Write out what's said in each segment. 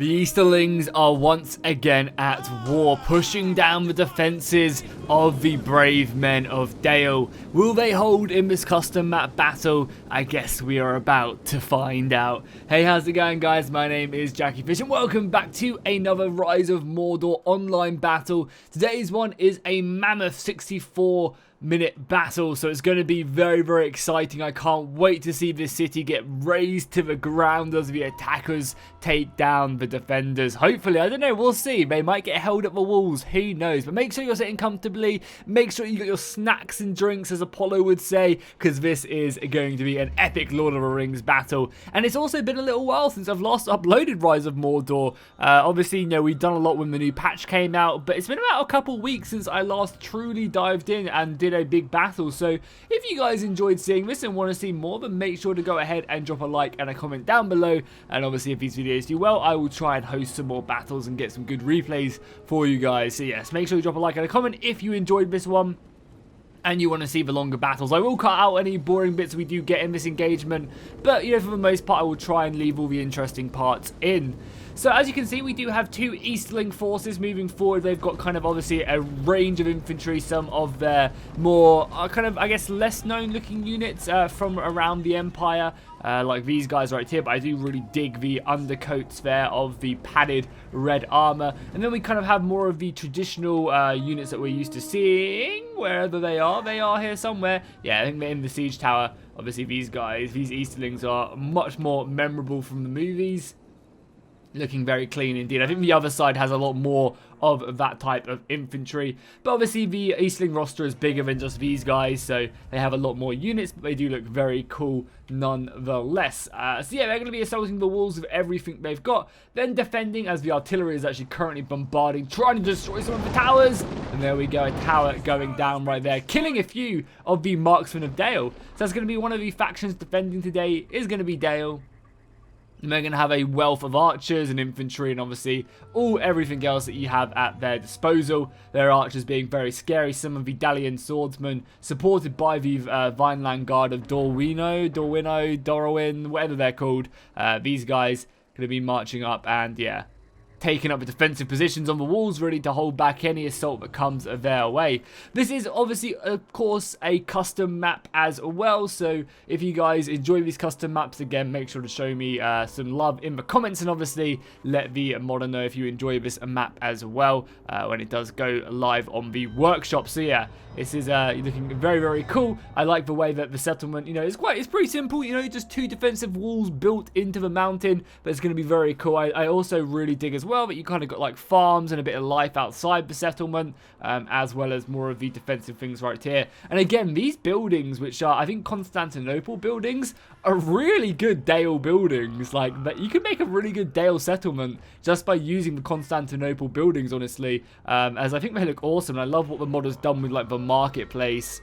The Easterlings are once again at war, pushing down the defenses of the brave men of Dale. Will they hold in this custom map battle? I guess we are about to find out. Hey, how's it going, guys? My name is Jackie Fish and welcome back to another Rise of Mordor online battle. Today's one is a mammoth 64-minute battle, so it's going to be very exciting. I can't wait to see this city get razed to the ground as the attackers take down the defenders. Hopefully, I don't know, we'll see. They might get held at the walls, who knows. But make sure you're sitting comfortably, make sure you got your snacks and drinks, as Apollo would say, because this is going to be an epic Lord of the Rings battle. And it's also been a little while since I've last uploaded Rise of Mordor. Obviously, you know, we've done a lot when the new patch came out, but it's been about a couple weeks since I last truly dived in and did a big battle. So if you guys enjoyed seeing this and want to see more, then make sure to go ahead and drop a like and a comment down below. And obviously, if these videos do well, I will try and host some more battles and get some good replays for you guys. So yes, make sure you drop a like and a comment if you enjoyed this one and you want to see the longer battles. I will cut out any boring bits we do get in this engagement, but you know, for the most part, I will try and leave all the interesting parts in. So as you can see, we do have two Easterling forces moving forward. They've got kind of obviously a range of infantry, some of their more kind of, I guess, less known looking units from around the Empire, like these guys right here. But I do really dig the undercoats there of the padded red armor. And then we kind of have more of the traditional units that we're used to seeing, wherever they are. They are here somewhere. Yeah, I think they're in the siege tower. Obviously, these guys, these Easterlings are much more memorable from the movies. Looking very clean indeed. I think the other side has a lot more of that type of infantry. But obviously the Easterling roster is bigger than just these guys, so they have a lot more units, but they do look very cool nonetheless. So yeah, they're going to be assaulting the walls with everything they've got, then defending as the artillery is actually currently bombarding, trying to destroy some of the towers. And there we go, a tower going down right there, killing a few of the marksmen of Dale. So that's going to be one of the factions defending today, is going to be Dale. And they're going to have a wealth of archers and infantry and obviously everything else that you have at their disposal. Their archers being very scary. Some of the Dalian swordsmen supported by the Vineland Guard of Dorwin, whatever they're called. These guys going to be marching up and yeah, taking up the defensive positions on the walls, ready to hold back any assault that comes their way. This is obviously, of course, a custom map as well, so if you guys enjoy these custom maps, again, make sure to show me some love in the comments, and obviously let the modder know if you enjoy this map as well when it does go live on the workshop. So yeah, this is looking very cool. I like the way that the settlement, you know, it's pretty simple, you know, just two defensive walls built into the mountain, but it's going to be very cool. I also really dig as well that you kind of got like farms and a bit of life outside the settlement, as well as more of the defensive things right here. And again, these buildings, which are I think Constantinople buildings, are really good Dale buildings. Like, you can make a really good Dale settlement just by using the Constantinople buildings, honestly, as I think they look awesome. And I love what the mod has done with like the marketplace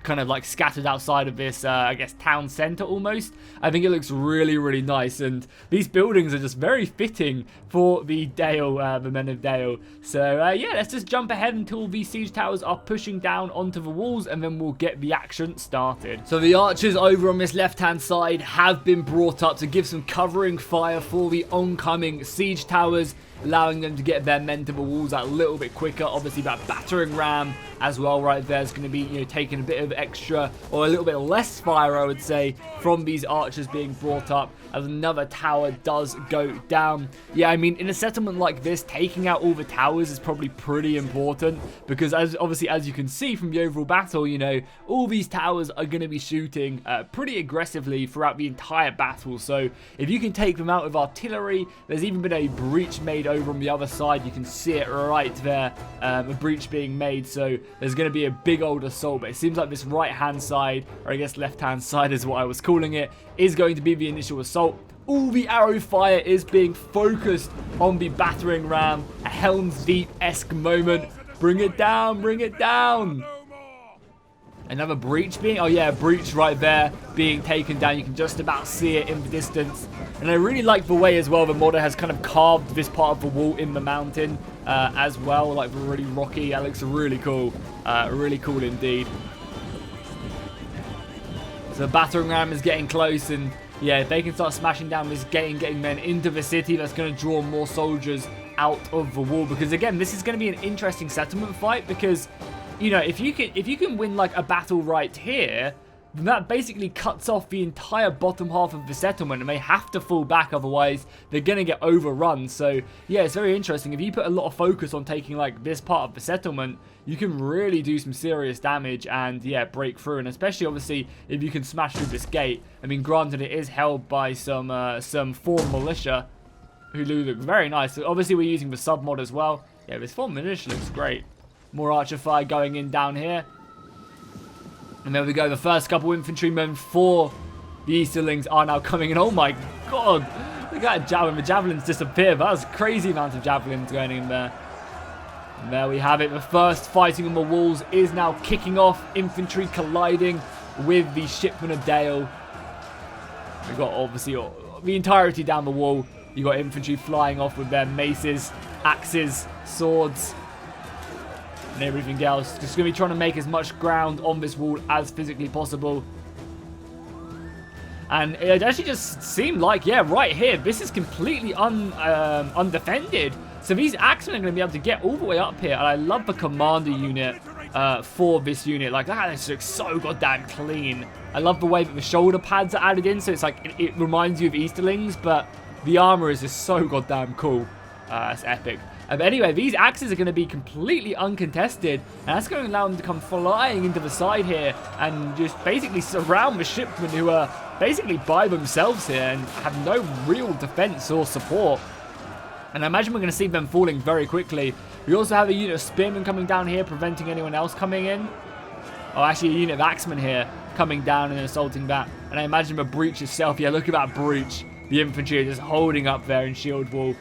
kind of like scattered outside of this I guess town center almost. I think it looks really nice, and these buildings are just very fitting for the Dale, the men of Dale. So yeah, let's just jump ahead until these siege towers are pushing down onto the walls, and then we'll get the action started. So the archers over on this left hand side have been brought up to give some covering fire for the oncoming siege towers, allowing them to get their men to the walls a little bit quicker. Obviously that battering ram as well right there is going to be, you know, taking a bit of extra, or a little bit less fire, I would say, from these archers being brought up as another tower does go down. Yeah, I mean, in a settlement like this, taking out all the towers is probably pretty important, because obviously as you can see from the overall battle, you know, all these towers are going to be shooting pretty aggressively throughout the entire battle. So if you can take them out with artillery, there's even been a breach made over on the other side. You can see it right there, a breach being made, so there's going to be a big old assault. But it seems like this right hand side, or I guess left hand side is what I was calling it, is going to be the initial assault. All the arrow fire is being focused on the battering ram, a Helm's Deep-esque moment. Bring it down, bring it down. Another breach being, oh yeah, a breach right there being taken down. You can just about see it in the distance. And I really like the way as well the modder has kind of carved this part of the wall in the mountain as well, like really rocky. That looks really cool. Really cool indeed. So the battering ram is getting close, and yeah, if they can start smashing down this gate and getting men into the city, that's going to draw more soldiers out of the wall. Because again, this is going to be an interesting settlement fight, because, you know, if you can win like a battle right here, then that basically cuts off the entire bottom half of the settlement, and they have to fall back, otherwise they're going to get overrun. So yeah, it's very interesting. If you put a lot of focus on taking like this part of the settlement, you can really do some serious damage and yeah, break through. And especially obviously if you can smash through this gate. I mean, granted, it is held by some formed militia who look very nice. So obviously we're using the sub mod as well. Yeah, this formed militia looks great. More archer fire going in down here. And there we go, the first couple infantrymen for the Easterlings are now coming in. Oh my god, look at that javelin. The javelins disappear. That was a crazy amount of javelins going in there. And there we have it. The first fighting on the walls is now kicking off. Infantry colliding with the Shipmen of Dale. We've got obviously the entirety down the wall. You've got infantry flying off with their maces, axes, swords, and everything else. Just going to be trying to make as much ground on this wall as physically possible. And it actually just seemed like, yeah, right here, this is completely undefended. So these axemen are going to be able to get all the way up here. And I love the commander unit for this unit. Like, this looks so goddamn clean. I love the way that the shoulder pads are added in. So it's like, it reminds you of Easterlings, but the armor is just so goddamn cool. It's epic. But anyway, these axes are going to be completely uncontested, and that's going to allow them to come flying into the side here and just basically surround the shipmen, who are basically by themselves here and have no real defense or support. And I imagine we're going to see them falling very quickly. We also have a unit of spearmen coming down here, preventing anyone else coming in. Oh, actually a unit of axemen here coming down and assaulting that. And I imagine the breach itself. Yeah, look at that breach. The infantry are just holding up there in shield wall.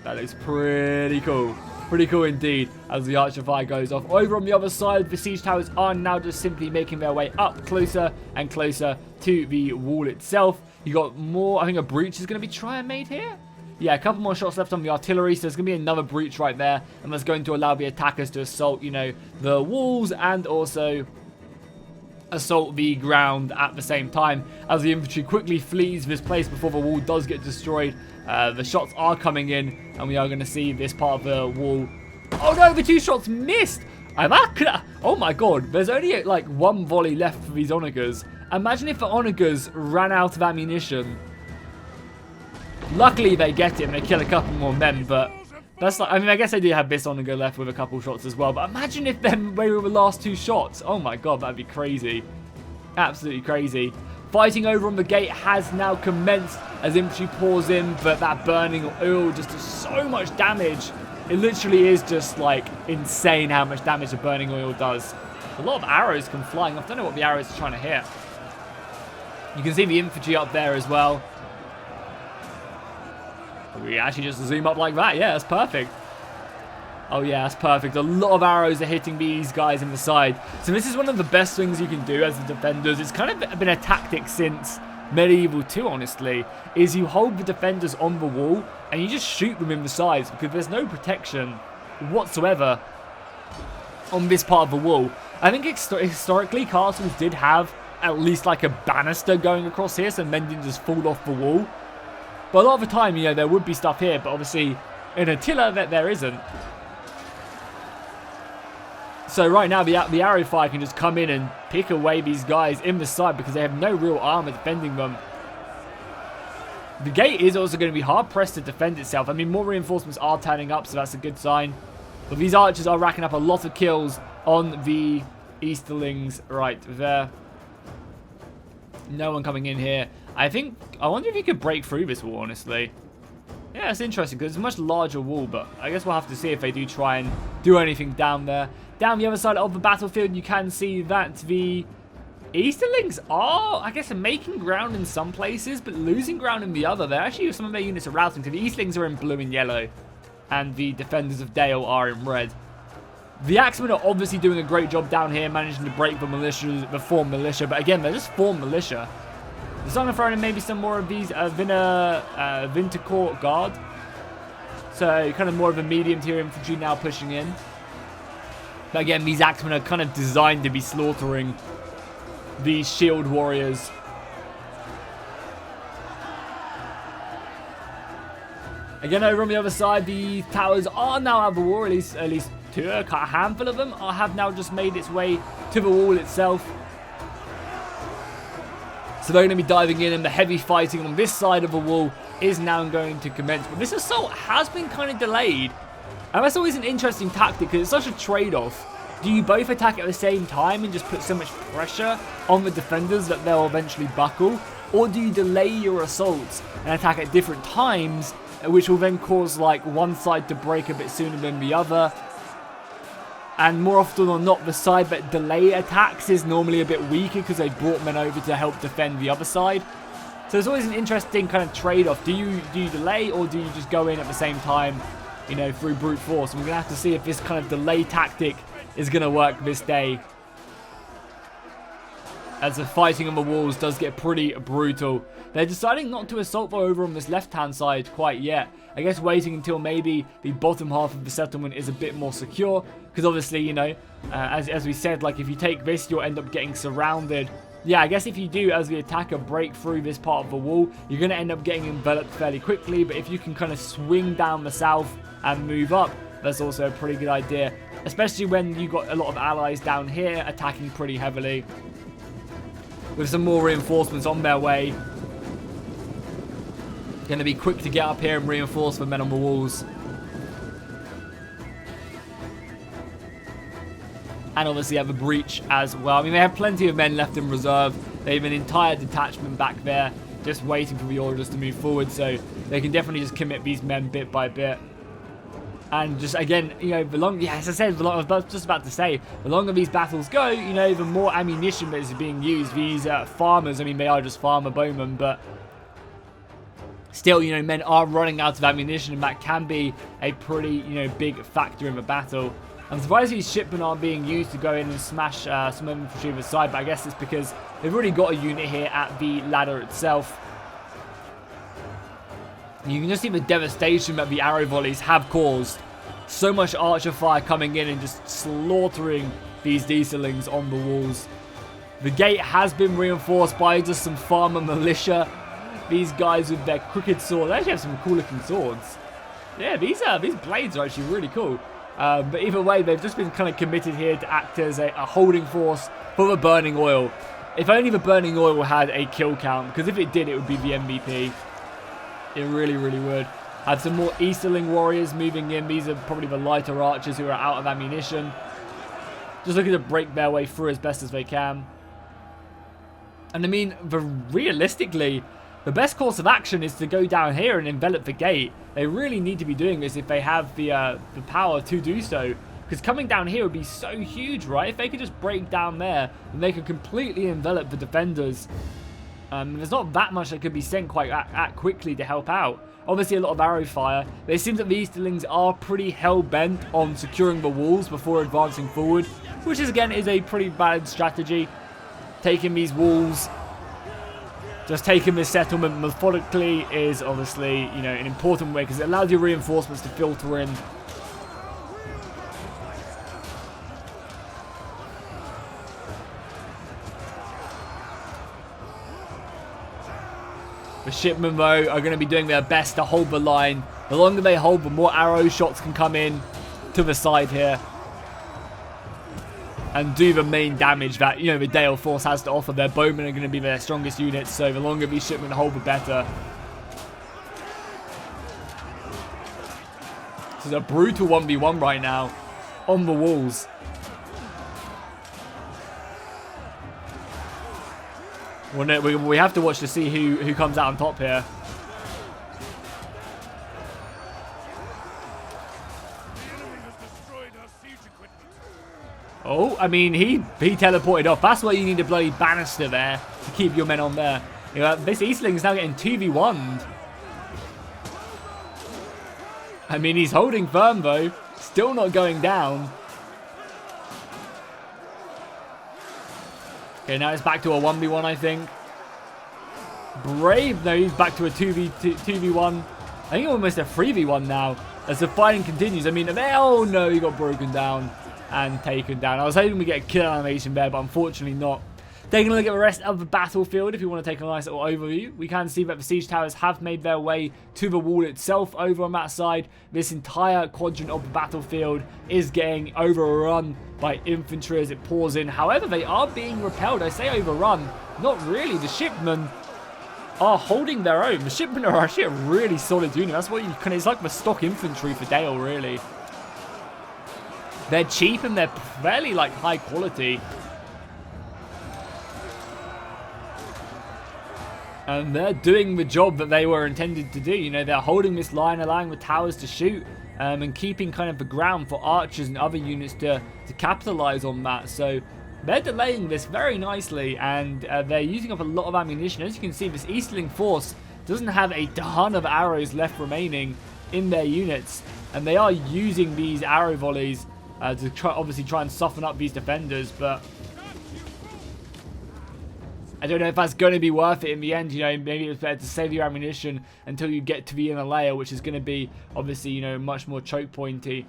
That looks pretty cool. Pretty cool indeed, as the archer fire goes off. Over on the other side, the siege towers are now just simply making their way up closer and closer to the wall itself. You got more, I think a breach is going to be made here. Yeah, a couple more shots left on the artillery, so there's going to be another breach right there. And that's going to allow the attackers to assault, you know, the walls and also assault the ground at the same time, as the infantry quickly flees this place before the wall does get destroyed. The shots are coming in, and we are going to see this part of the wall. Oh no, the two shots missed. Oh my god, there's only like one volley left for these onagers. Imagine if the onagers ran out of ammunition. Luckily they get it and they kill a couple more men, but that's like, I mean, I guess they do have this onager left with a couple shots as well, but imagine if then they were the last two shots. Oh my god, that'd be crazy. Absolutely crazy. Fighting over on the gate has now commenced as infantry pours in, but that burning oil just does so much damage. It literally is just like insane how much damage the burning oil does. A lot of arrows come flying off. I don't know what the arrows are trying to hit. You can see the infantry up there as well. We actually just zoom up like that. Yeah, that's perfect. Oh yeah, that's perfect. A lot of arrows are hitting these guys in the side. So this is one of the best things you can do as the defenders. It's kind of been a tactic since Medieval 2, honestly, is you hold the defenders on the wall and you just shoot them in the sides, because there's no protection whatsoever on this part of the wall. I think historically castles did have at least like a banister going across here, so men didn't just fall off the wall. But a lot of the time, you know, there would be stuff here, but obviously in Attila that there isn't. So right now the arrow fire can just come in and pick away these guys in the side, because they have no real armor defending them. The gate is also going to be hard pressed to defend itself. I mean, more reinforcements are turning up, so that's a good sign. But these archers are racking up a lot of kills on the Easterlings right there. No one coming in here. I wonder if you could break through this wall, honestly. Yeah, it's interesting, because it's a much larger wall, but I guess we'll have to see if they do try and do anything down there. Down the other side of the battlefield, you can see that the Easterlings are, I guess, making ground in some places, but losing ground in the other. They're actually, some of their units are routing. So the Eastlings are in blue and yellow, and the defenders of Dale are in red. The Axemen are obviously doing a great job down here, managing to break the formed militia, but again, they're just formed militia. The Song of Throne and maybe some more of these Vintercourt Guard. So kind of more of a medium tier infantry now pushing in. But again, these Axemen are kind of designed to be slaughtering these shield warriors. Again, over on the other side, the towers are now out of the wall, at least two, a handful of them have now just made its way to the wall itself. So they're going to be diving in, and the heavy fighting on this side of the wall is now going to commence. But this assault has been kind of delayed, and that's always an interesting tactic because it's such a trade-off. Do you both attack at the same time and just put so much pressure on the defenders that they'll eventually buckle? Or do you delay your assaults and attack at different times, which will then cause like one side to break a bit sooner than the other? And more often than not, the side that delay attacks is normally a bit weaker because they brought men over to help defend the other side. So it's always an interesting kind of trade-off. Do you delay, or do you just go in at the same time, you know, through brute force? And we're going to have to see if this kind of delay tactic is going to work this day, as the fighting on the walls does get pretty brutal. They're deciding not to assault over on this left-hand side quite yet. I guess waiting until maybe the bottom half of the settlement is a bit more secure. Because obviously, you know, as we said, like if you take this, you'll end up getting surrounded. Yeah, I guess if you do, as the attacker, break through this part of the wall, you're going to end up getting enveloped fairly quickly. But if you can kind of swing down the south and move up, that's also a pretty good idea. Especially when you've got a lot of allies down here attacking pretty heavily, with some more reinforcements on their way. Going to be quick to get up here and reinforce the men on the walls. And obviously have a breach as well. I mean, they have plenty of men left in reserve. They have an entire detachment back there just waiting for the orders to move forward. So they can definitely just commit these men bit by bit. And just, again, you know, as I said, I was just about to say, the longer these battles go, you know, the more ammunition that is being used. These farmers, I mean, they are just farmer bowmen, but still, you know, men are running out of ammunition, and that can be a pretty, you know, big factor in the battle. I'm surprised these shipmen aren't being used to go in and smash some infantry on the side, but I guess it's because they've already got a unit here at the ladder itself. You can just see the devastation that the arrow volleys have caused. So much archer fire coming in and just slaughtering these dieselings on the walls. The gate has been reinforced by just some farmer militia. These guys with their crooked swords. They actually have some cool looking swords. Yeah, these blades are actually really cool. But either way, they've just been kind of committed here to act as a holding force for the burning oil. If only the burning oil had a kill count, because if it did, it would be the MVP. It really, really would. Have some more Easterling warriors moving in. These are probably the lighter archers who are out of ammunition. Just looking to break their way through as best as they can. And I mean, realistically, the best course of action is to go down here and envelop the gate. They really need to be doing this if they have the power to do so. Because coming down here would be so huge, right? If they could just break down there, then they could completely envelop the defenders. There's not that much that could be sent quite that quickly to help out. Obviously a lot of arrow fire, but it seems that the Easterlings are pretty hell-bent on securing the walls before advancing forward, which is, again, is a pretty valid strategy. Taking these walls, just taking this settlement methodically is obviously, you know, an important way because it allows your reinforcements to filter in. The shipmen, though, are going to be doing their best to hold the line. The longer they hold, the more arrow shots can come in to the side here and do the main damage that, you know, the Dale Force has to offer. Their bowmen are going to be their strongest units, so the longer these shipmen hold, the better. This is a brutal 1v1 right now on the walls. We have to watch to see who comes out on top here. Oh, I mean, he teleported off. That's why you need a bloody banister there to keep your men on there. You know, this Eastling is now getting 2v1'd. I mean, he's holding firm, though. Still not going down. Okay, now it's back to a 1v1, I think. Brave, no, he's back to a 2v1. I think almost a 3v1 now, as the fighting continues. I mean, oh no, he got broken down and taken down. I was hoping we get a kill animation there, but unfortunately not. Taking a look at the rest of the battlefield, if you want to take a nice little overview, we can see that the siege towers have made their way to the wall itself over on that side. This entire quadrant of the battlefield is getting overrun by infantry as it pours in. However, they are being repelled. I say overrun, not really. The shipmen are holding their own. The shipmen are actually a really solid unit. That's what you can. It's like the stock infantry for Dale, really. They're cheap and they're fairly like high quality. And they're doing the job that they were intended to do. You know, they're holding this line, allowing the towers to shoot, and keeping kind of the ground for archers and other units to capitalize on that. So they're delaying this very nicely, and they're using up a lot of ammunition. As you can see, this Easterling force doesn't have a ton of arrows left remaining in their units, and they are using these arrow volleys to obviously try and soften up these defenders, but I don't know if that's going to be worth it in the end. You know, maybe it's better to save your ammunition until you get to the inner layer, which is going to be, obviously, you know, much more choke pointy.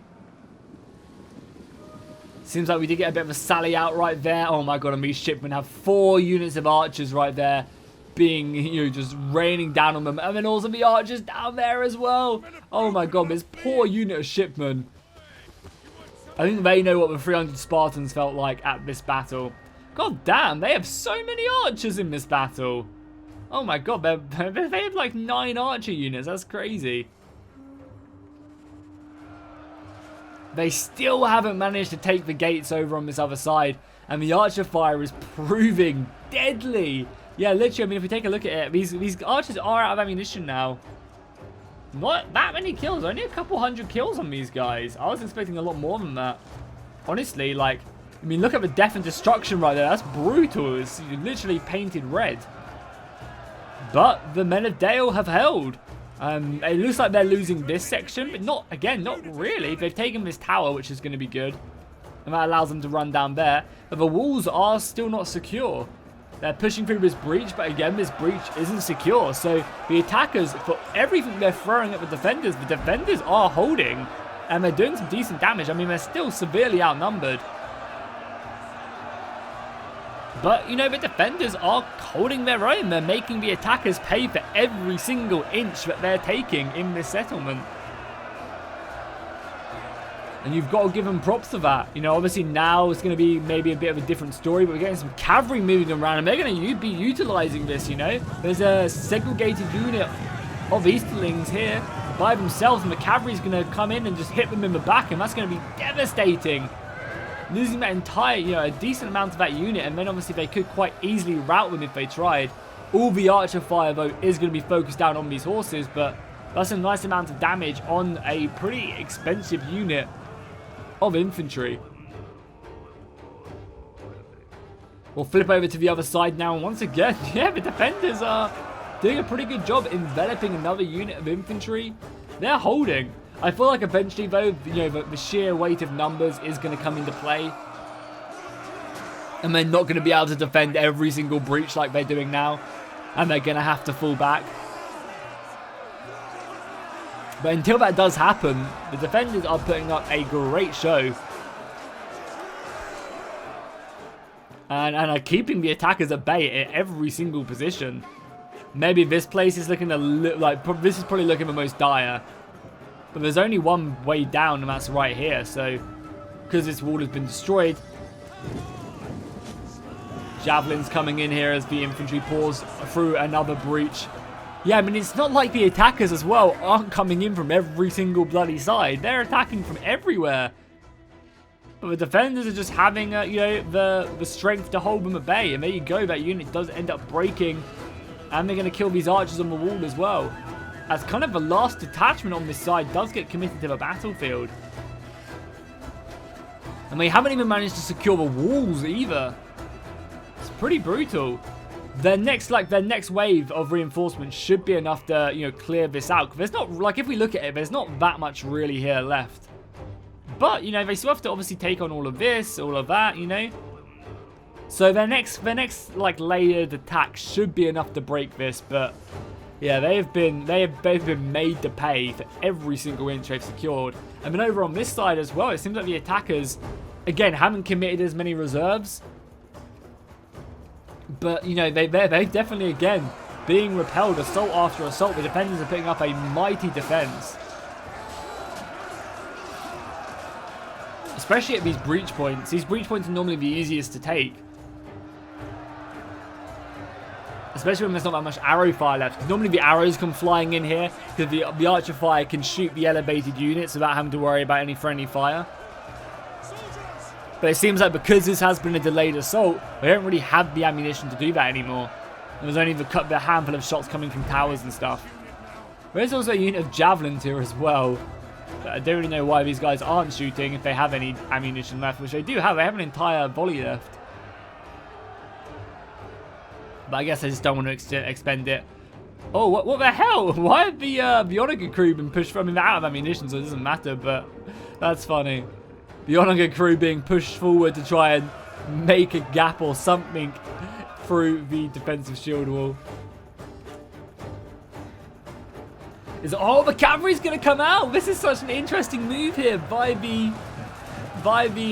Seems like we did get a bit of a sally out right there. Oh my god, and these shipmen have 4 units of archers right there being, you know, just raining down on them. And then also the archers down there as well. Oh my god, this poor unit of shipmen. I think they know what the 300 Spartans felt like at this battle. God damn, they have so many archers in this battle. Oh my god, they have like 9 archer units. That's crazy. They still haven't managed to take the gates over on this other side. And the archer fire is proving deadly. Yeah, literally, I mean, if we take a look at it, these archers are out of ammunition now. Not that many kills. Only a couple hundred kills on these guys. I was expecting a lot more than that. Honestly, like, I mean, look at the death and destruction right there. That's brutal. It's literally painted red. But the men of Dale have held. It looks like they're losing this section, but not, again, not really. They've taken this tower, which is going to be good. And that allows them to run down there. But the walls are still not secure. They're pushing through this breach, but again, this breach isn't secure. So the attackers, for everything they're throwing at the defenders are holding. And they're doing some decent damage. I mean, they're still severely outnumbered. But, you know, the defenders are holding their own. They're making the attackers pay for every single inch that they're taking in this settlement. And you've got to give them props for that. You know, obviously now it's going to be maybe a bit of a different story, but we're getting some cavalry moving around, and they're going to be utilizing this, you know. There's a segregated unit of Easterlings here by themselves, and the cavalry's going to come in and just hit them in the back, and that's going to be devastating. Losing that entire, you know, a decent amount of that unit, and then obviously they could quite easily rout them if they tried. All the archer fire, though, is going to be focused down on these horses, but that's a nice amount of damage on a pretty expensive unit of infantry. We'll flip over to the other side now, and once again, yeah, the defenders are doing a pretty good job enveloping another unit of infantry. They're holding. I feel like eventually, though, you know, the sheer weight of numbers is going to come into play. And they're not going to be able to defend every single breach like they're doing now. And they're going to have to fall back. But until that does happen, the defenders are putting up a great show. And are keeping the attackers at bay at every single position. Maybe this place is looking like, this is probably looking the most dire. But there's only one way down, and that's right here. So, because this wall has been destroyed, javelins coming in here as the infantry pours through another breach. Yeah, I mean, it's not like the attackers as well aren't coming in from every single bloody side. They're attacking from everywhere. But the defenders are just having, you know, the strength to hold them at bay. And there you go, that unit does end up breaking. And they're going to kill these archers on the wall as well. As kind of the last detachment on this side does get committed to the battlefield. And they haven't even managed to secure the walls either. It's pretty brutal. Their next wave of reinforcements should be enough to, you know, clear this out. There's not, like, if we look at it, there's not that much really here left. But, you know, they still have to obviously take on all of this, all of that, you know. So their next like layered attack should be enough to break this, but yeah, they've been made to pay for every single inch they've secured. I mean, over on this side as well, it seems like the attackers, again, haven't committed as many reserves. But, you know, they definitely, again, being repelled assault after assault. The defenders are putting up a mighty defense. Especially at these breach points. These breach points are normally the easiest to take. Especially when there's not that much arrow fire left. Because normally the arrows come flying in here. Because the archer fire can shoot the elevated units without having to worry about any friendly fire. But it seems like because this has been a delayed assault, they don't really have the ammunition to do that anymore. And there's only the handful of shots coming from towers and stuff. There's also a unit of javelins here as well. I don't really know why these guys aren't shooting if they have any ammunition left, which they do have. They have an entire volley left. But I guess I just don't want to expend it. Oh, what the hell? Why have the Onega crew been pushed from? I mean, they're out of ammunition, so it doesn't matter, but that's funny. The Onega crew being pushed forward to try and make a gap or something through the defensive shield wall. Oh, the cavalry's going to come out. This is such an interesting move here by the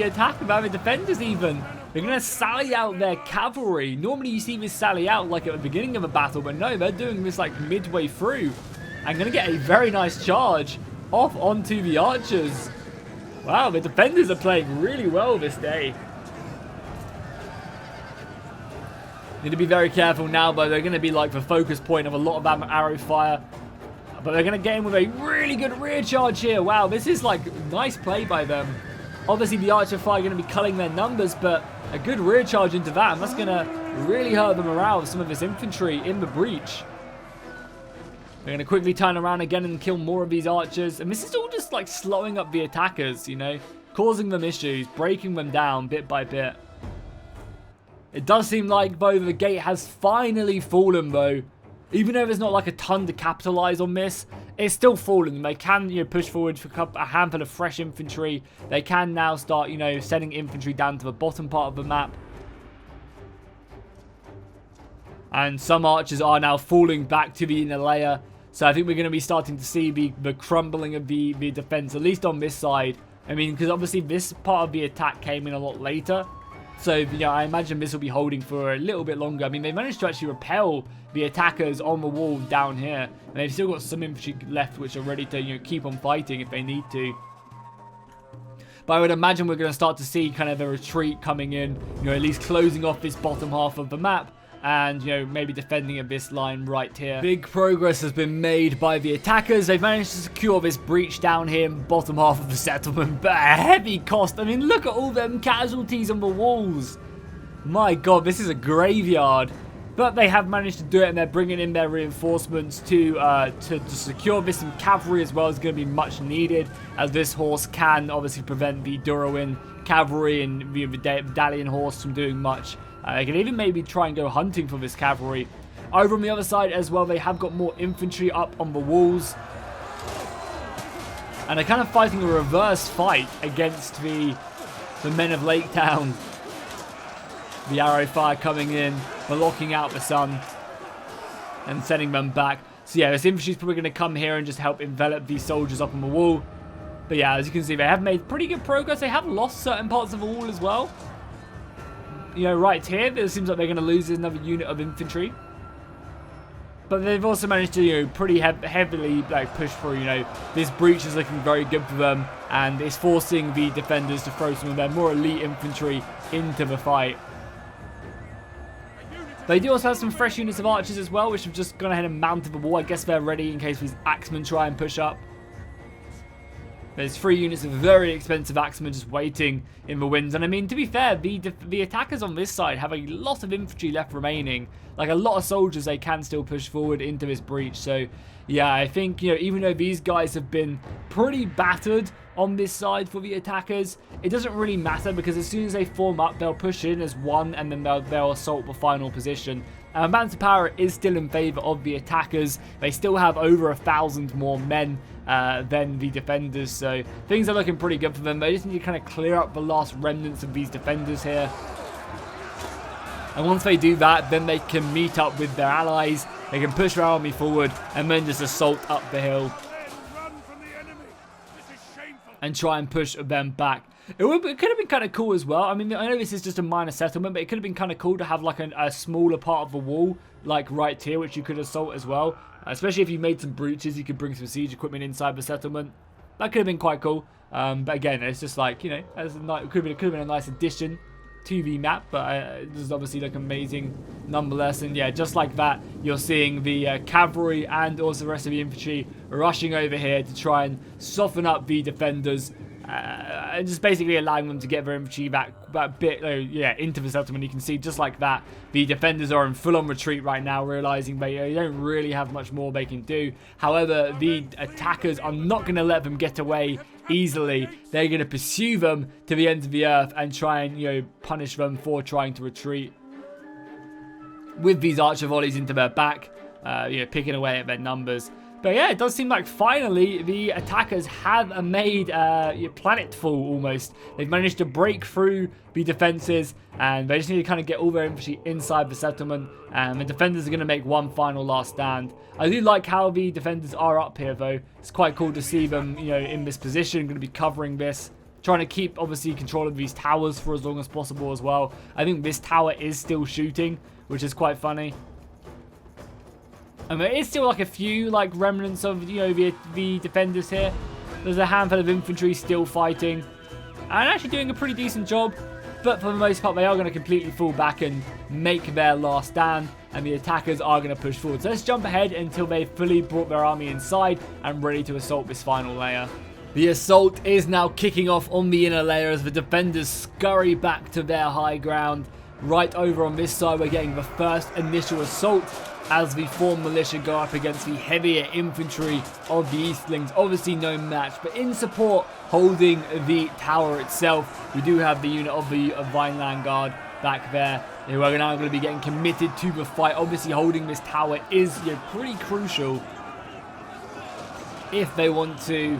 attack, by the defenders even. They're going to sally out their cavalry. Normally you see this sally out like at the beginning of a battle, but no, they're doing this like midway through. And going to get a very nice charge off onto the archers. Wow, the defenders are playing really well this day. Need to be very careful now, but they're going to be like the focus point of a lot of arrow fire. But they're going to get in with a really good rear charge here. Wow, this is like nice play by them. Obviously, the archer fire are going to be culling their numbers, but a good rear charge into that. And that's going to really hurt the morale of some of this infantry in the breach. They're going to quickly turn around again and kill more of these archers. And this is all just like slowing up the attackers, you know, causing them issues, breaking them down bit by bit. It does seem like, though, the gate has finally fallen, though. Even though there's not like a ton to capitalize on this, it's still fallen. They can, you know, push forward for a handful of fresh infantry. They can now start, you know, sending infantry down to the bottom part of the map. And some archers are now falling back to the inner layer. So I think we're going to be starting to see the crumbling of the defense, at least on this side. I mean, because obviously this part of the attack came in a lot later. So, you know, I imagine this will be holding for a little bit longer. I mean, they managed to actually repel the attackers on the wall down here. And they've still got some infantry left which are ready to, you know, keep on fighting if they need to. But I would imagine we're going to start to see kind of a retreat coming in. You know, at least closing off this bottom half of the map. And, you know, maybe defending of this line right here. Big progress has been made by the attackers. They've managed to secure this breach down here in the bottom half of the settlement. But a heavy cost. I mean, look at all them casualties on the walls. My God, this is a graveyard. But they have managed to do it, and they're bringing in their reinforcements to secure this. Some cavalry as well is going to be much needed, as this horse can obviously prevent the Durowan cavalry and the Dalian horse from doing much. They can even maybe try and go hunting for this cavalry. Over on the other side as well, they have got more infantry up on the walls. And they're kind of fighting a reverse fight against the men of Lake Town. The arrow fire coming in, blocking out the sun, and sending them back. So yeah, this infantry is probably going to come here and just help envelop these soldiers up on the wall. But yeah, as you can see, they have made pretty good progress. They have lost certain parts of the wall as well. You know, right here, it seems like they're going to lose another unit of infantry. But they've also managed to, you know, pretty heavily like push through. You know, this breach is looking very good for them, and it's forcing the defenders to throw some of their more elite infantry into the fight. They do also have some fresh units of archers as well, which have just gone ahead and mounted the wall. I guess they're ready in case these axemen try and push up. There's 3 units of very expensive axemen just waiting in the winds. And I mean, to be fair, the attackers on this side have a lot of infantry left remaining. Like a lot of soldiers they can still push forward into this breach. So yeah, I think, you know, even though these guys have been pretty battered on this side for the attackers, it doesn't really matter, because as soon as they form up, they'll push in as one, and then they'll assault the final position. Balance of power is still in favor of the attackers. They still have over 1,000 more men than the defenders, so things are looking pretty good for them. They just need to kind of clear up the last remnants of these defenders here. And once they do that, then they can meet up with their allies. They can push their army forward and then just assault up the hill. and try and push them back. It could have been kind of cool as well. I mean, I know this is just a minor settlement, but it could have been kind of cool to have like a smaller part of the wall, like right here, which you could assault as well. Especially if you made some breaches, you could bring some siege equipment inside the settlement. That could have been quite cool. But again, it's just like, you know, it could have been a nice addition to the map, but it does obviously look amazing nonetheless. And yeah, just like that, you're seeing the cavalry and also the rest of the infantry rushing over here to try and soften up the defenders, and just basically allowing them to get their infantry back a bit into the settlement. You can see just like that, the defenders are in full-on retreat right now, realizing they don't really have much more they can do. However, the attackers are not going to let them get away easily. They're going to pursue them to the ends of the earth and try and, you know, punish them for trying to retreat with these archer volleys into their back, picking away at their numbers. But yeah, it does seem like finally the attackers have made planetfall almost. They've managed to break through the defenses, and they just need to kind of get all their infantry inside the settlement. And the defenders are going to make one final last stand. I do like how the defenders are up here though. It's quite cool to see them, you know, in this position, going to be covering this. Trying to keep, obviously, control of these towers for as long as possible as well. I think this tower is still shooting, which is quite funny. And there is still like a few like remnants of, you know, the defenders here. There's a handful of infantry still fighting and actually doing a pretty decent job, but for the most part they are going to completely fall back and make their last stand, and the attackers are going to push forward. So let's jump ahead until they've fully brought their army inside and ready to assault this final layer. The assault is now kicking off on the inner layer as the defenders scurry back to their high ground. Right over on this side, we're getting the first initial assault as the 4 militia go up against the heavier infantry of the Eastlings. Obviously no match, but in support, holding the tower itself, we do have the unit of the Vineland Guard back there, who are now going to be getting committed to the fight. Obviously holding this tower is, you know, pretty crucial if they want to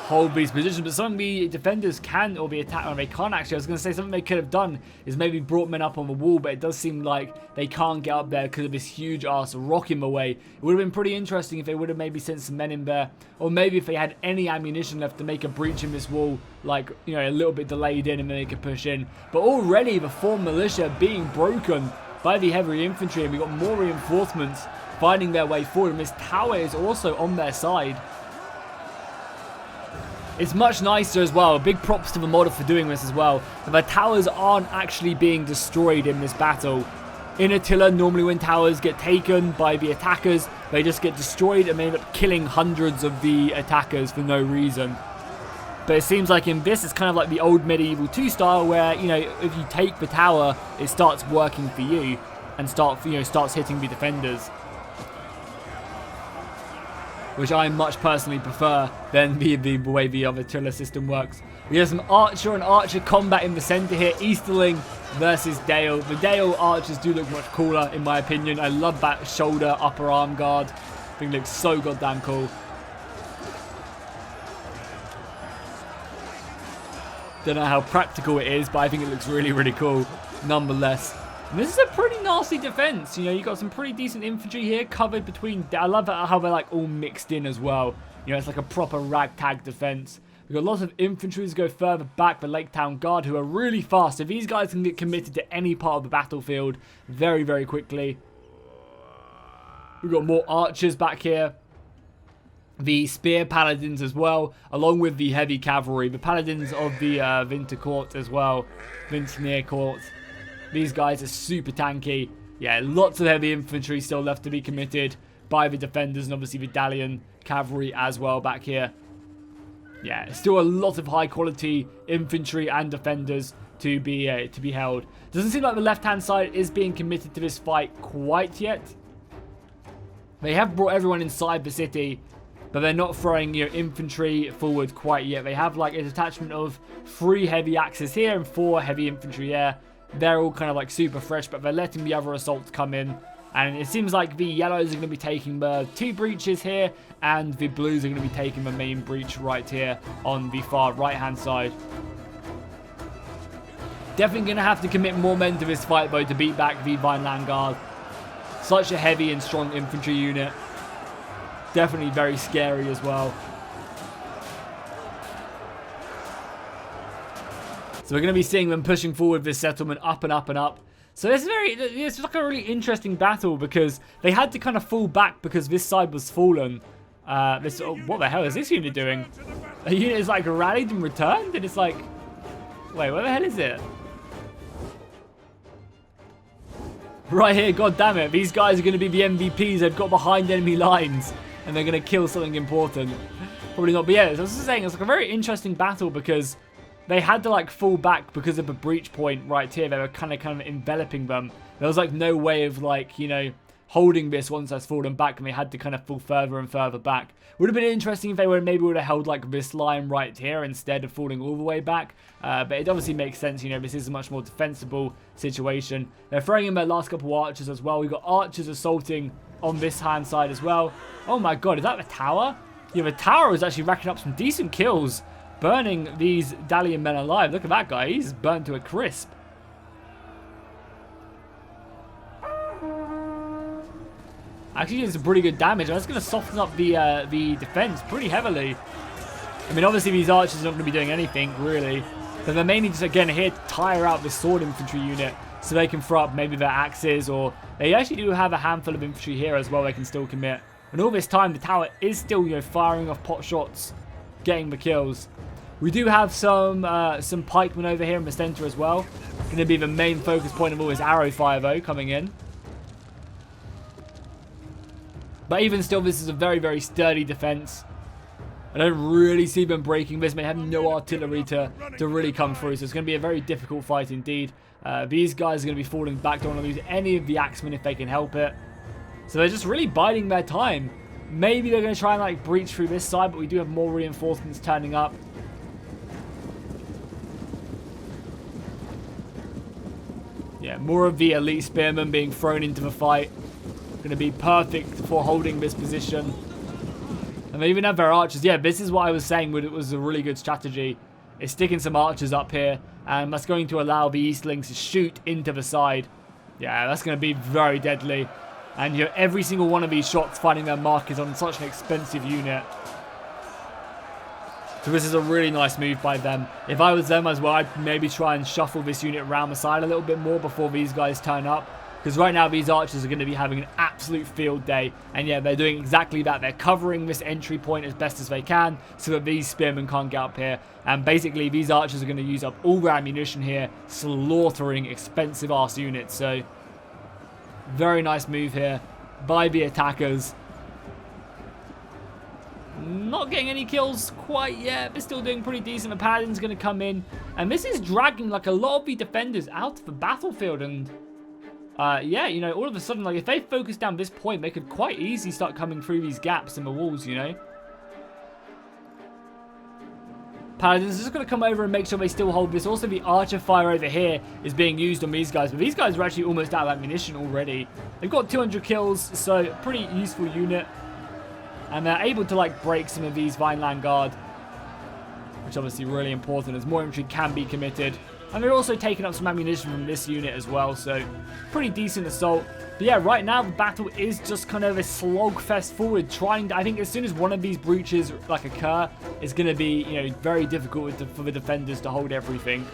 hold these positions, but some of the defenders can, or the attack, or they can't actually. I was going to say something they could have done is maybe brought men up on the wall, but it does seem like they can't get up there because of this huge ass rock in the way. It would have been pretty interesting if they would have maybe sent some men in there, or maybe if they had any ammunition left to make a breach in this wall, like, you know, a little bit delayed in, and then they could push in. But already the 4 militia being broken by the heavy infantry, and we've got more reinforcements finding their way forward, and this tower is also on their side. It's much nicer as well. Big props to the modder for doing this as well. The towers aren't actually being destroyed in this battle. In Attila, normally when towers get taken by the attackers, they just get destroyed and they end up killing hundreds of the attackers for no reason. But it seems like in this, it's kind of like the old medieval 2 style where, you know, if you take the tower, it starts working for you and starts hitting the defenders, which I much personally prefer than the way the other Attila system works. We have some archer and archer combat in the center here. Easterling versus Dale. The Dale archers do look much cooler in my opinion. I love that shoulder upper arm guard. I think it looks so goddamn cool. Don't know how practical it is, but I think it looks really, really cool nonetheless. And this is a pretty nasty defense. You know, you've got some pretty decent infantry here covered between. I love how they're like all mixed in as well. You know, it's like a proper ragtag defense. We've got lots of infantry to go further back. The Lake Town Guard, who are really fast. If these guys can get committed to any part of the battlefield very, very quickly. We've got more archers back here. The spear paladins as well, along with the heavy cavalry. The paladins of the Winter Court as well. Vintner Court. These guys are super tanky. Yeah, lots of heavy infantry still left to be committed by the defenders, and obviously the Dalian cavalry as well back here. Yeah, still a lot of high quality infantry and defenders to be held. Doesn't seem like the left-hand side is being committed to this fight quite yet. They have brought everyone inside the city, but they're not throwing, you know, infantry forward quite yet. They have like a detachment of 3 heavy axes here and 4 heavy infantry there. They're all kind of like super fresh, but they're letting the other assaults come in. And it seems like the yellows are going to be taking the 2 breaches here, and the blues are going to be taking the main breach right here on the far right-hand side. Definitely going to have to commit more men to this fight, though, to beat back the Vineland Guard. Such a heavy and strong infantry unit. Definitely very scary as well. So we're going to be seeing them pushing forward this settlement up and up and up. So it's like a really interesting battle because they had to kind of fall back because this side was fallen. What the hell is this unit doing? A unit is like rallied and returned, and it's like, wait, where the hell is it? Right here, god damn it. These guys are going to be the MVPs. They've got behind enemy lines, and they're going to kill something important. Probably not, but yeah, as I was saying, it's like a very interesting battle because they had to like fall back because of a breach point right here. They were kind of enveloping them. There was like no way of like, you know, holding this once that's fallen back, and they had to kind of fall further and further back. Would have been interesting if they maybe would have held like this line right here instead of falling all the way back. But it obviously makes sense, you know, this is a much more defensible situation. They're throwing in their last couple of archers as well. We've got archers assaulting on this hand side as well. Oh my god, is that the tower? Yeah, the tower is actually racking up some decent kills, burning these Dalian men alive. Look at that guy, he's burnt to a crisp. Actually, it's a pretty good damage. That's going to soften up the defense pretty heavily. I mean, obviously, these archers are not going to be doing anything, really. But they're mainly just, again, here to tire out this sword infantry unit so they can throw up maybe their axes, or they actually do have a handful of infantry here as well they can still commit. And all this time, the tower is still, you know, firing off pot shots, getting the kills. We do have some pikemen over here in the center as well. Going to be the main focus point of all this arrow fire, though, coming in. But even still, this is a very, very sturdy defense. I don't really see them breaking this. They have no artillery to really come through. So it's going to be a very difficult fight indeed. These guys are going to be falling back. Don't want to lose any of the axemen if they can help it. So they're just really biding their time. Maybe they're going to try and like breach through this side, but we do have more reinforcements turning up. Yeah, more of the elite spearmen being thrown into the fight. Going to be perfect for holding this position. And they even have their archers. Yeah, this is what I was saying, it was a really good strategy. Is sticking some archers up here, and that's going to allow the Eastlings to shoot into the side. Yeah, that's going to be very deadly. And you know, every single one of these shots finding their mark is on such an expensive unit. So this is a really nice move by them. If I was them as well, I'd maybe try and shuffle this unit around the side a little bit more before these guys turn up. Because right now, these archers are going to be having an absolute field day. And yeah, they're doing exactly that. They're covering this entry point as best as they can so that these spearmen can't get up here. And basically, these archers are going to use up all their ammunition here, slaughtering expensive-ass units. So, very nice move here by the attackers. Not getting any kills quite yet. They're still doing pretty decent. The paladin's going to come in. And this is dragging like a lot of the defenders out of the battlefield. And yeah, you know, all of a sudden, like, if they focus down this point, they could quite easily start coming through these gaps in the walls, you know. Paladins are just going to come over and make sure they still hold this. Also, the archer fire over here is being used on these guys. But these guys are actually almost out of ammunition already. They've got 200 kills, so pretty useful unit. And they're able to, like, break some of these Vineland Guard, which obviously really important as more infantry can be committed. And they're also taking up some ammunition from this unit as well, so pretty decent assault. But yeah, right now the battle is just kind of a slugfest forward, trying to, I think as soon as one of these breaches like occur, it's going to be, you know, very difficult for the defenders to hold everything.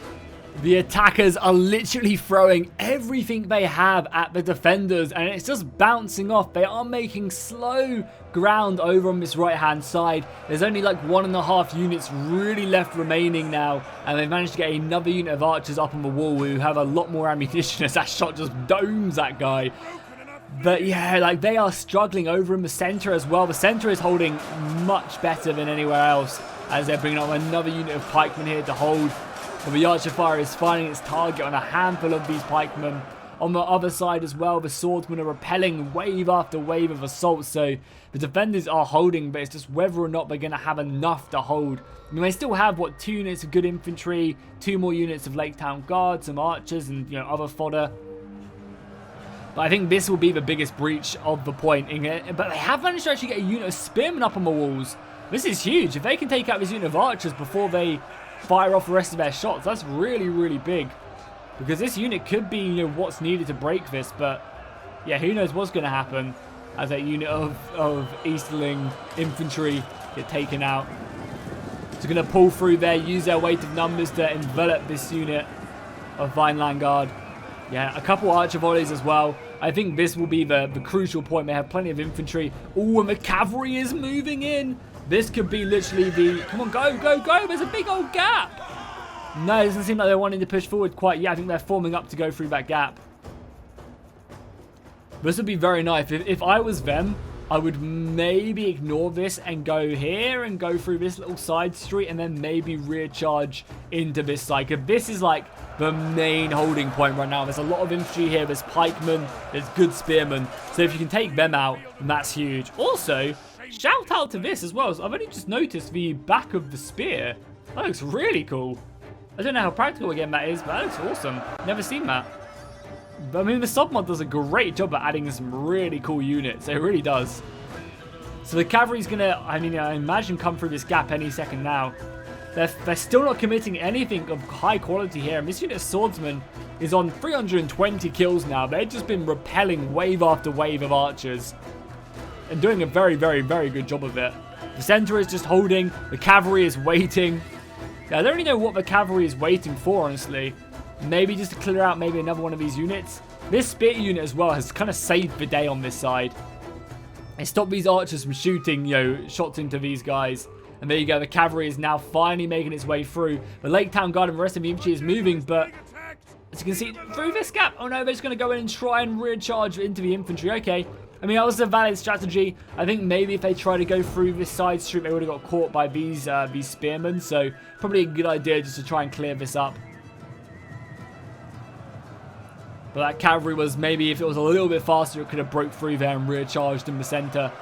The attackers are literally throwing everything they have at the defenders, and it's just bouncing off. They are making slow ground over on this right-hand side. There's only like 1.5 units really left remaining now, and they've managed to get another unit of archers up on the wall who have a lot more ammunition as that shot just domes that guy. But yeah, like they are struggling over in the center as well. The center is holding much better than anywhere else as they're bringing up another unit of pikemen here to hold. But the archer fire is finding its target on a handful of these pikemen. On the other side as well, the swordsmen are repelling wave after wave of assaults. So the defenders are holding, but it's just whether or not they're going to have enough to hold. I mean, they still have, what, 2 units of good infantry, 2 more units of Lake Town Guard, some archers, and, you know, other fodder. But I think this will be the biggest breach of the point. But they have managed to actually get a unit of spearmen up on the walls. This is huge. If they can take out this unit of archers before they fire off the rest of their shots, that's really, really big. Because this unit could be, you know, what's needed to break this. But yeah, who knows what's going to happen as a unit of Easterling infantry get taken out. So going to pull through there, use their weight of numbers to envelop this unit of Vineland Guard. Yeah, a couple archer volleys as well. I think this will be the crucial point. They have plenty of infantry. Oh, and the cavalry is moving in. This could be literally the... Come on, go, go, go. There's a big old gap. No, it doesn't seem like they're wanting to push forward quite yet. I think they're forming up to go through that gap. This would be very nice. If I was them, I would maybe ignore this and go here and go through this little side street and then maybe rear charge into this side. Because this is like the main holding point right now. There's a lot of infantry here. There's pikemen. There's good spearmen. So if you can take them out, then that's huge. Also, shout out to this as well. So I've only just noticed the back of the spear. That looks really cool. I don't know how practical again that is, but that looks awesome. Never seen that. But I mean, the submod does a great job at adding some really cool units. It really does. So the cavalry's going to, I mean, I imagine come through this gap any second now. They're still not committing anything of high quality here. And this unit of swordsmen is on 320 kills now. They've just been repelling wave after wave of archers. And doing a very, very, very good job of it. The center is just holding. The cavalry is waiting. I don't really know what the cavalry is waiting for, honestly. Maybe just to clear out maybe another one of these units. This spear unit as well has kind of saved the day on this side. It stopped these archers from shooting, shots into these guys. And there you go, the cavalry is now finally making its way through. The Lake Town Guard and the rest of the infantry is moving, but as you can see, through this gap. Oh no, they're just going to go in and try and rear charge into the infantry. Okay. I mean, that was a valid strategy. I think maybe if they try to go through this side street, they would have got caught by these spearmen. So probably a good idea just to try and clear this up. But that cavalry was maybe, if it was a little bit faster, it could have broke through there and rear charged in the center.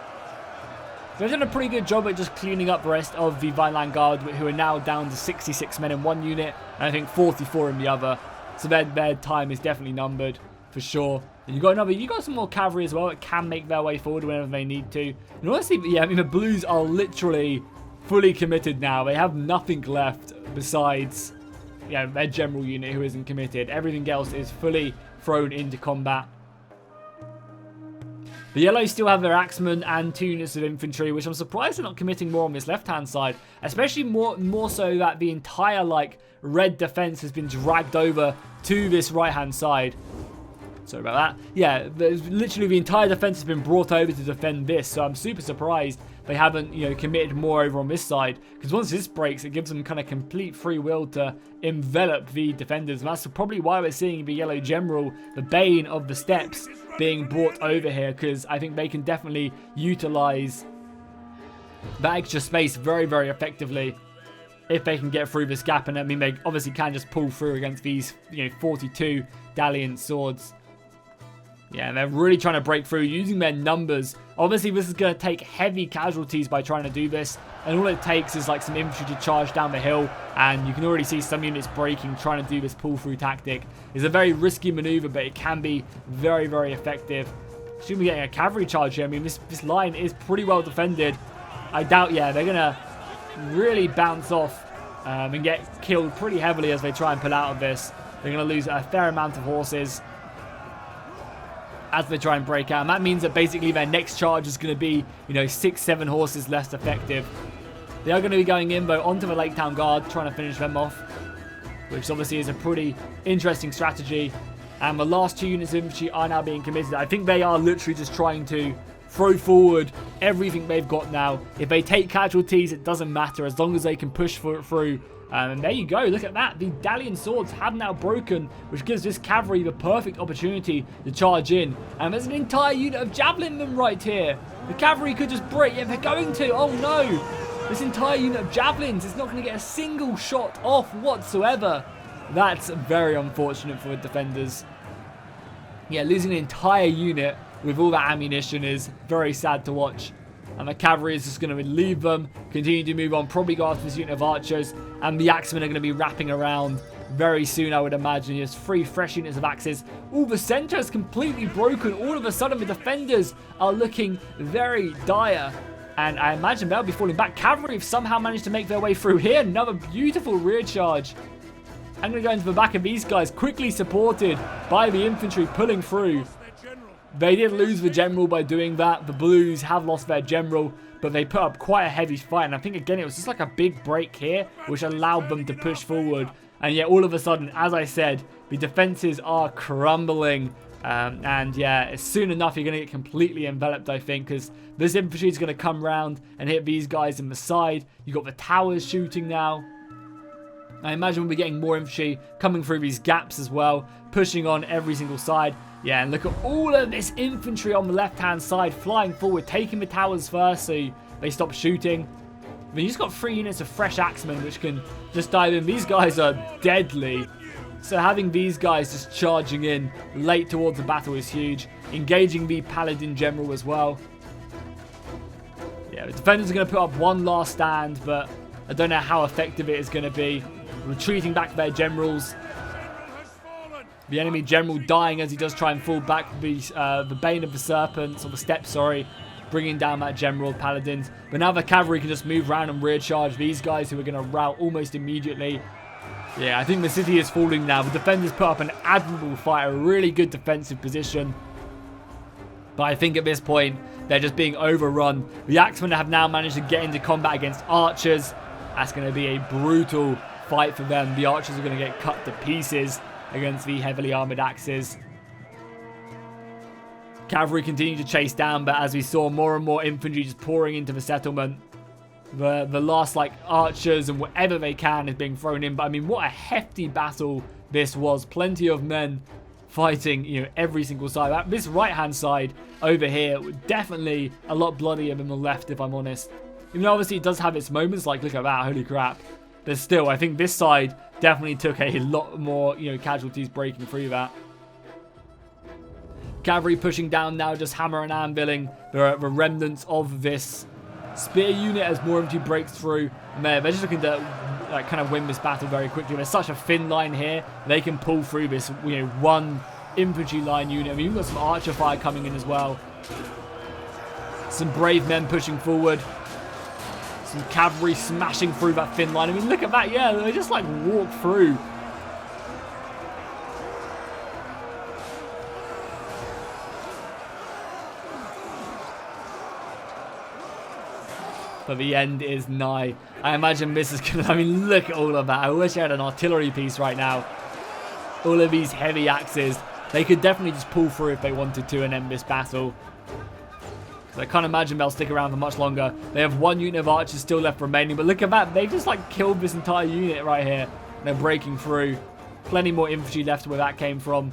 They've done a pretty good job at just cleaning up the rest of the Vineland Guard, who are now down to 66 men in one unit, and I think 44 in the other. So their time is definitely numbered, for sure. And you got some more cavalry as well that can make their way forward whenever they need to. And honestly, yeah, I mean, the Blues are literally fully committed now. They have nothing left besides, their general unit who isn't committed. Everything else is fully thrown into combat. The Yellows still have their axemen and 2 units of infantry, which I'm surprised they're not committing more on this left-hand side. Especially more so that the entire, red defense has been dragged over to this right-hand side. Sorry about that. Yeah, literally the entire defense has been brought over to defend this, so I'm super surprised they haven't, committed more over on this side. Because once this breaks, it gives them kind of complete free will to envelop the defenders. And that's probably why we're seeing the Yellow General, the Bane of the Steppes, being brought over here. Because I think they can definitely utilize that extra space very, very effectively if they can get through this gap. And I mean, they obviously can just pull through against these, 42 Dalian swords. Yeah, they're really trying to break through using their numbers. Obviously, this is going to take heavy casualties by trying to do this. And all it takes is some infantry to charge down the hill. And you can already see some units breaking, trying to do this pull-through tactic. It's a very risky maneuver, but it can be very, very effective. Should be getting a cavalry charge here. I mean, this line is pretty well defended. I doubt, they're going to really bounce off and get killed pretty heavily as they try and pull out of this. They're going to lose a fair amount of horses as they try and break out. And that means that basically their next charge is going to be, 6-7 horses less effective. They are going to be going in, though, onto the Lake Town Guard, trying to finish them off, which obviously is a pretty interesting strategy. And the last 2 units of infantry are now being committed. I think they are literally just trying to throw forward everything they've got now. If they take casualties, it doesn't matter, as long as they can push through. And there you go, look at that. The Dalian swords have now broken, which gives this cavalry the perfect opportunity to charge in. And there's an entire unit of javelinmen right here. The cavalry could just break. Yeah, they're going to. Oh no. This entire unit of javelins is not going to get a single shot off whatsoever. That's very unfortunate for the defenders. Yeah, losing an entire unit with all that ammunition is very sad to watch. And the cavalry is just going to leave them, continue to move on, probably go after this unit of archers. And the axemen are going to be wrapping around very soon, I would imagine. There's 3 fresh units of axes. All the center is completely broken. All of a sudden, the defenders are looking very dire. And I imagine they'll be falling back. Cavalry have somehow managed to make their way through here. Another beautiful rear charge. I'm going to go into the back of these guys, quickly supported by the infantry pulling through. They did lose the general by doing that. The Blues have lost their general, but they put up quite a heavy fight. And I think, again, it was just like a big break here, which allowed them to push forward. And yeah, all of a sudden, as I said, the defenses are crumbling. And yeah, soon enough, you're going to get completely enveloped, I think, because this infantry is going to come round and hit these guys in the side. You've got the towers shooting now. I imagine we'll be getting more infantry coming through these gaps as well, pushing on every single side. Yeah, and look at all of this infantry on the left-hand side flying forward, taking the towers first so they stop shooting. I mean, you just got 3 units of fresh axemen which can just dive in. These guys are deadly. So having these guys just charging in late towards the battle is huge. Engaging the Paladin General as well. Yeah, the defenders are going to put up one last stand, but I don't know how effective it is going to be. Retreating back their generals. The enemy general dying as he does try and fall back. The Bane of the Serpents, or the Steppe, sorry, bringing down that general Paladins. But now the cavalry can just move around and rear charge these guys who are going to rout almost immediately. Yeah, I think the city is falling now. The defenders put up an admirable fight, a really good defensive position. But I think at this point, they're just being overrun. The Axemen have now managed to get into combat against archers. That's going to be a brutal fight for them. The archers are going to get cut to pieces against the heavily armored axes. Cavalry continue to chase down, but as we saw, more and more infantry just pouring into the settlement. The last, like, archers and whatever they can is being thrown in. But I mean, what a hefty battle this was. Plenty of men fighting, you know, every single side. This right-hand side over here, definitely a lot bloodier than the left, if I'm honest. Even though obviously it does have its moments, like, look at that, holy crap. But still, I think this side definitely took a lot more, you know, casualties breaking through that. Cavalry pushing down now, just hammer and anviling the remnants of this spear unit as more infantry breaks through. And they're just looking to like, kind of win this battle very quickly. There's such a thin line here. They can pull through this, you know, one infantry line unit. I mean, you've got some archer fire coming in as well. Some brave men pushing forward. Some cavalry smashing through that thin line. I mean, look at that. Yeah, they just like walk through. But the end is nigh. I imagine this is gonna, I mean, look at all of that. I wish I had an artillery piece right now. All of these heavy axes. They could definitely just pull through if they wanted to and end this battle. I can't imagine they'll stick around for much longer. They have one unit of archers still left remaining. But look at that. They just like killed this entire unit right here. And they're breaking through. Plenty more infantry left where that came from.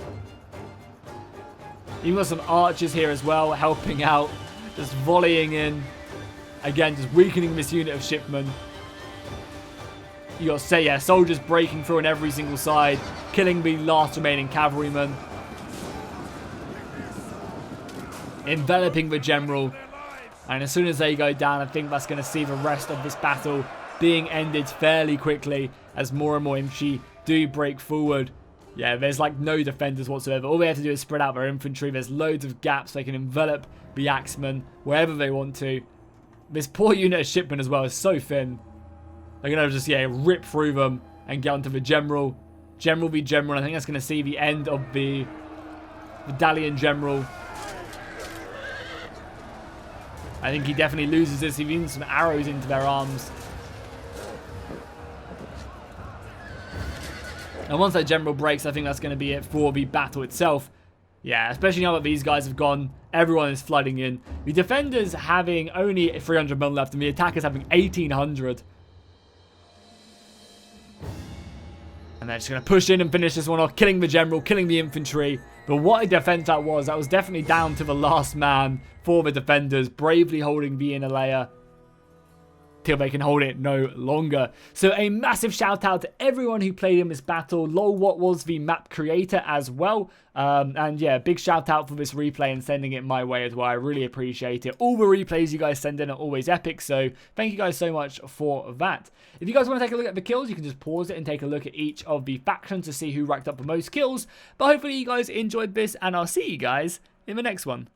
You've got some archers here as well helping out. Just volleying in. Again, just weakening this unit of shipmen. You got to say, yeah, soldiers breaking through on every single side. Killing the last remaining cavalrymen. Enveloping the general. And as soon as they go down, I think that's going to see the rest of this battle being ended fairly quickly as more and more infantry do break forward. Yeah, there's like no defenders whatsoever. All they have to do is spread out their infantry. There's loads of gaps. They can envelop the axemen wherever they want to. This poor unit of shipmen as well is so thin. They're going to just, yeah, rip through them and get onto the general. General v general. I think that's going to see the end of the Medallion General. I think he definitely loses this. He needs some arrows into their arms. And once that general breaks, I think that's going to be it for the battle itself. Yeah, especially now that these guys have gone, everyone is flooding in. The defenders having only 300 men left, and the attackers having 1,800. And they're just going to push in and finish this one off, killing the general, killing the infantry. But what a defense that was definitely down to the last man for the defenders, bravely holding the inner layer till they can hold it no longer. So a massive shout out to everyone who played in this battle. Lolwhat was the map creator as well. And yeah, big shout out for this replay and sending it my way as well. I really appreciate it. All the replays you guys send in are always epic, so thank you guys so much for that. If you guys want to take a look at the kills, you can just pause it and take a look at each of the factions to see who racked up the most kills. But hopefully you guys enjoyed this, and I'll see you guys in the next one.